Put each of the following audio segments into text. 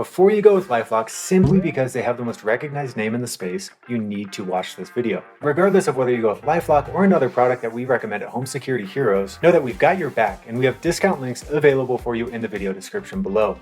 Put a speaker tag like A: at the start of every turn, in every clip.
A: before you go with LifeLock, simply because they have the most recognized name in the space, you need to watch this video. Regardless of whether you go with LifeLock or another product that we recommend at Home Security Heroes, know that we've got your back and we have discount links available for you in the video description below.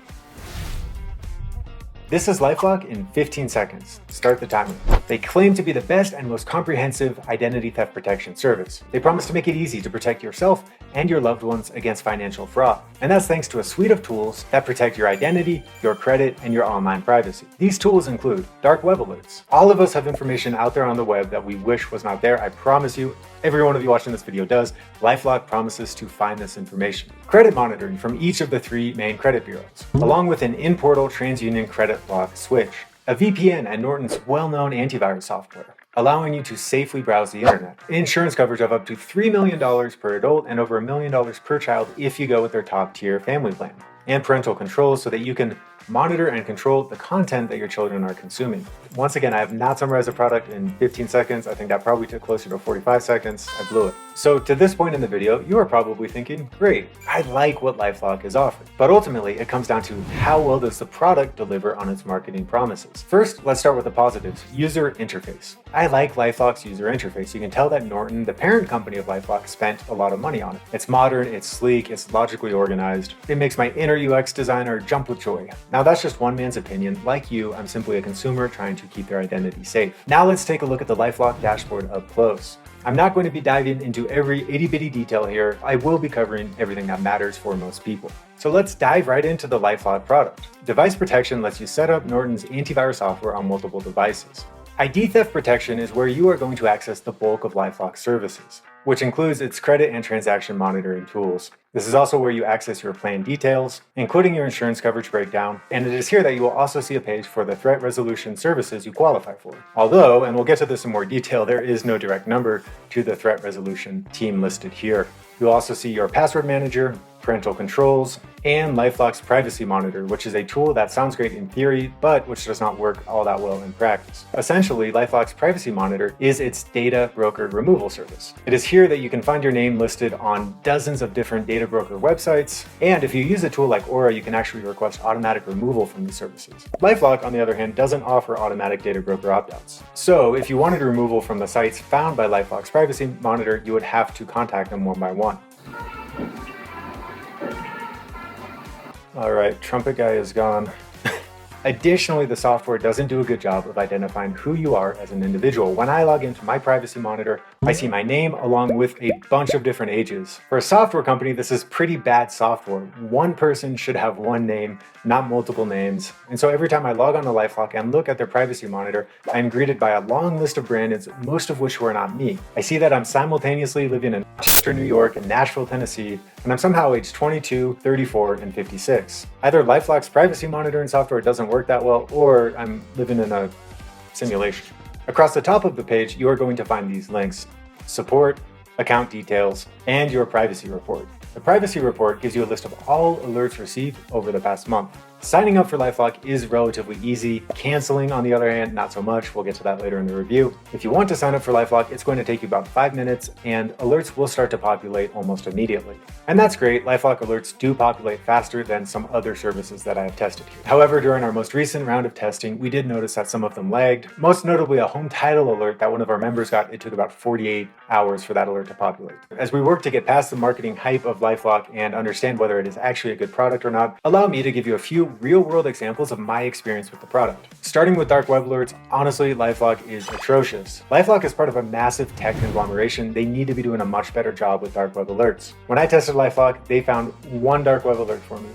A: This is LifeLock in 15 seconds. Start the timer. They claim to be the best and most comprehensive identity theft protection service. They promise to make it easy to protect yourself and your loved ones against financial fraud. And that's thanks to a suite of tools that protect your identity, your credit, and your online privacy. These tools include dark web alerts. All of us have information out there on the web that we wish was not there. I promise you, every one of you watching this video does. LifeLock promises to find this information. Credit monitoring from each of the 3 main credit bureaus, along with an in-portal TransUnion credit lock switch, a VPN and Norton's well-known antivirus software, allowing you to safely browse the internet, insurance coverage of up to $3 million per adult and over $1 million per child if you go with their top-tier family plan, and parental controls so that you can monitor and control the content that your children are consuming. Once again, I have not summarized the product in 15 seconds. I think that probably took closer to 45 seconds. I blew it. So to this point in the video, you are probably thinking, great, I like what LifeLock is offering. But ultimately, it comes down to how well does the product deliver on its marketing promises. First, let's start with the positives. User interface. I like LifeLock's user interface. You can tell that Norton, the parent company of LifeLock, spent a lot of money on it. It's modern, it's sleek, it's logically organized. It makes my inner UX designer jump with joy. Now that's just one man's opinion. Like you, I'm simply a consumer trying to keep their identity safe. Now let's take a look at the LifeLock dashboard up close. I'm not going to be diving into every itty-bitty detail here. I will be covering everything that matters for most people. So let's dive right into the LifeLock product. Device protection lets you set up Norton's antivirus software on multiple devices. ID theft protection is where you are going to access the bulk of LifeLock services, which includes its credit and transaction monitoring tools. This is also where you access your plan details, including your insurance coverage breakdown, and it is here that you will also see a page for the threat resolution services you qualify for. Although, and we'll get to this in more detail, there is no direct number to the threat resolution team listed here. You'll also see your password manager, parental controls, and LifeLock's privacy monitor, which is a tool that sounds great in theory, but which does not work all that well in practice. Essentially, LifeLock's privacy monitor is its data broker removal service. It is here that you can find your name listed on dozens of different data broker websites, and if you use a tool like Aura, you can actually request automatic removal from these services. LifeLock, on the other hand, doesn't offer automatic data broker opt-outs. So if you wanted removal from the sites found by LifeLock's privacy monitor, you would have to contact them one by one. All right, trumpet guy is gone. Additionally, the software doesn't do a good job of identifying who you are as an individual. When I log into my privacy monitor, I see my name along with a bunch of different ages. For a software company, this is pretty bad software. One person should have one name, not multiple names. And so every time I log on to LifeLock and look at their privacy monitor, I'm greeted by a long list of brands, most of which were not me. I see that I'm simultaneously living in Rochester, New York, and Nashville, Tennessee, and I'm somehow aged 22, 34, and 56. Either LifeLock's privacy monitoring software doesn't work that well, or I'm living in a simulation. Across the top of the page, you are going to find these links: support, account details, and your privacy report. The privacy report gives you a list of all alerts received over the past month. Signing up for LifeLock is relatively easy. Canceling, on the other hand, not so much. We'll get to that later in the review. If you want to sign up for LifeLock, it's going to take you about 5 minutes, and alerts will start to populate almost immediately. And that's great. LifeLock alerts do populate faster than some other services that I have tested here. However, during our most recent round of testing, we did notice that some of them lagged. Most notably, a home title alert that one of our members got, it took about 48 hours for that alert to populate. As we work to get past the marketing hype of LifeLock and understand whether it is actually a good product or not, allow me to give you a few real-world examples of my experience with the product. Starting with dark web alerts, honestly, LifeLock is atrocious. LifeLock is part of a massive tech conglomeration. They need to be doing a much better job with dark web alerts. When I tested LifeLock, they found one dark web alert for me.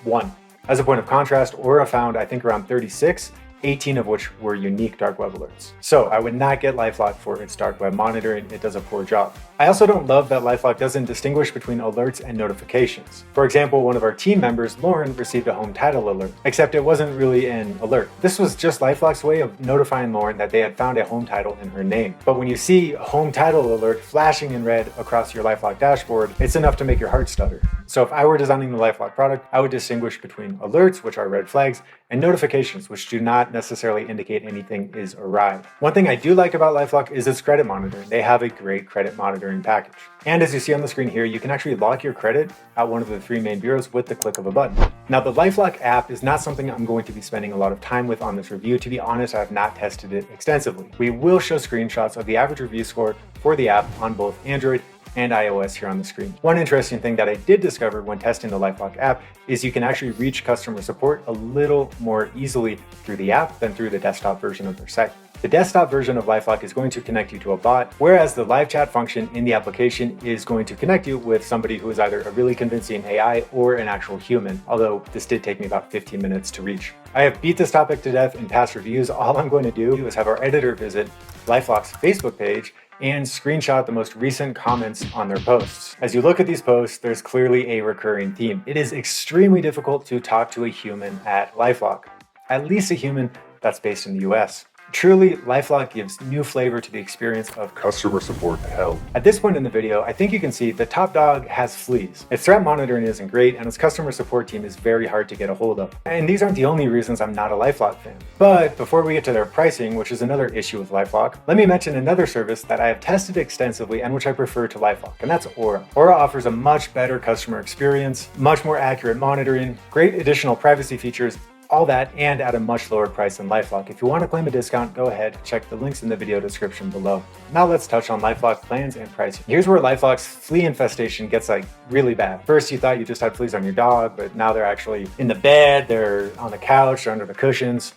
A: One. As a point of contrast, Aura found, I think, around 36, 18 of which were unique dark web alerts. So I would not get LifeLock for its dark web monitoring. It does a poor job. I also don't love that LifeLock doesn't distinguish between alerts and notifications. For example, one of our team members, Lauren, received a home title alert, except it wasn't really an alert. This was just LifeLock's way of notifying Lauren that they had found a home title in her name. But when you see home title alert flashing in red across your LifeLock dashboard, it's enough to make your heart stutter. So if I were designing the LifeLock product, I would distinguish between alerts, which are red flags, and notifications, which do not necessarily indicate anything is awry. One thing I do like about LifeLock is its credit monitoring. They have a great credit monitoring package. And as you see on the screen here, you can actually lock your credit at one of the 3 main bureaus with the click of a button. Now, the LifeLock app is not something I'm going to be spending a lot of time with on this review. To be honest, I have not tested it extensively. We will show screenshots of the average review score for the app on both Android and iOS here on the screen. One interesting thing that I did discover when testing the LifeLock app is you can actually reach customer support a little more easily through the app than through the desktop version of their site. The desktop version of LifeLock is going to connect you to a bot, whereas the live chat function in the application is going to connect you with somebody who is either a really convincing AI or an actual human, although this did take me about 15 minutes to reach. I have beat this topic to death in past reviews. All I'm going to do is have our editor visit LifeLock's Facebook page and screenshot the most recent comments on their posts. As you look at these posts, there's clearly a recurring theme. It is extremely difficult to talk to a human at LifeLock, at least a human that's based in the US. Truly, LifeLock gives new flavor to the experience of customer support hell. At this point in the video, I think you can see the top dog has fleas. Its threat monitoring isn't great, and its customer support team is very hard to get a hold of. And these aren't the only reasons I'm not a LifeLock fan. But before we get to their pricing, which is another issue with LifeLock, let me mention another service that I have tested extensively and which I prefer to LifeLock, and that's Aura. Aura offers a much better customer experience, much more accurate monitoring, great additional privacy features, all that, and at a much lower price than LifeLock. If you want to claim a discount, go ahead, check the links in the video description below. Now let's touch on LifeLock plans and pricing. Here's where LifeLock's flea infestation gets really bad. First, you thought you just had fleas on your dog, but now they're actually in the bed, they're on the couch, they're under the cushions.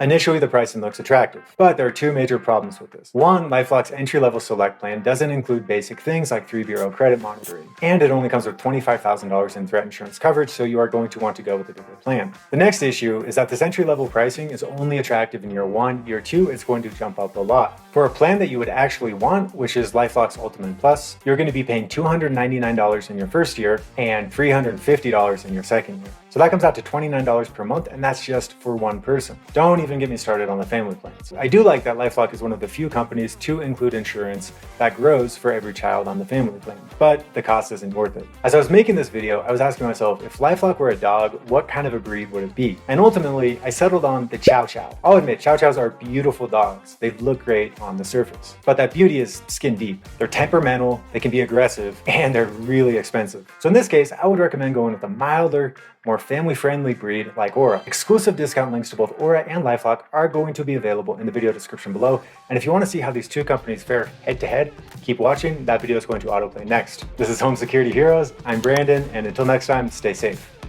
A: Initially, the pricing looks attractive, but there are 2 major problems with this. One, LifeLock's entry-level select plan doesn't include basic things like 3-bureau credit monitoring, and it only comes with $25,000 in threat insurance coverage, so you are going to want to go with a bigger plan. The next issue is that this entry-level pricing is only attractive in year 1. Year 2, it's going to jump up a lot. For a plan that you would actually want, which is LifeLock's Ultimate Plus, you're going to be paying $299 in your first year and $350 in your second year. So that comes out to $29 per month, and that's just for one person. Don't even get me started on the family plans. I do like that LifeLock is one of the few companies to include insurance that grows for every child on the family plan, but the cost isn't worth it. As I was making this video, I was asking myself, if LifeLock were a dog, what kind of a breed would it be? And ultimately, I settled on the Chow Chow. I'll admit, Chow Chows are beautiful dogs. They look great on the surface, but that beauty is skin deep. They're temperamental, they can be aggressive, and they're really expensive. So in this case, I would recommend going with a milder, more family-friendly breed like Aura. Exclusive discount links to both Aura and LifeLock are going to be available in the video description below. And if you want to see how these 2 companies fare head-to-head, keep watching. That video is going to autoplay next. This is Home Security Heroes. I'm Brandon, and until next time, stay safe.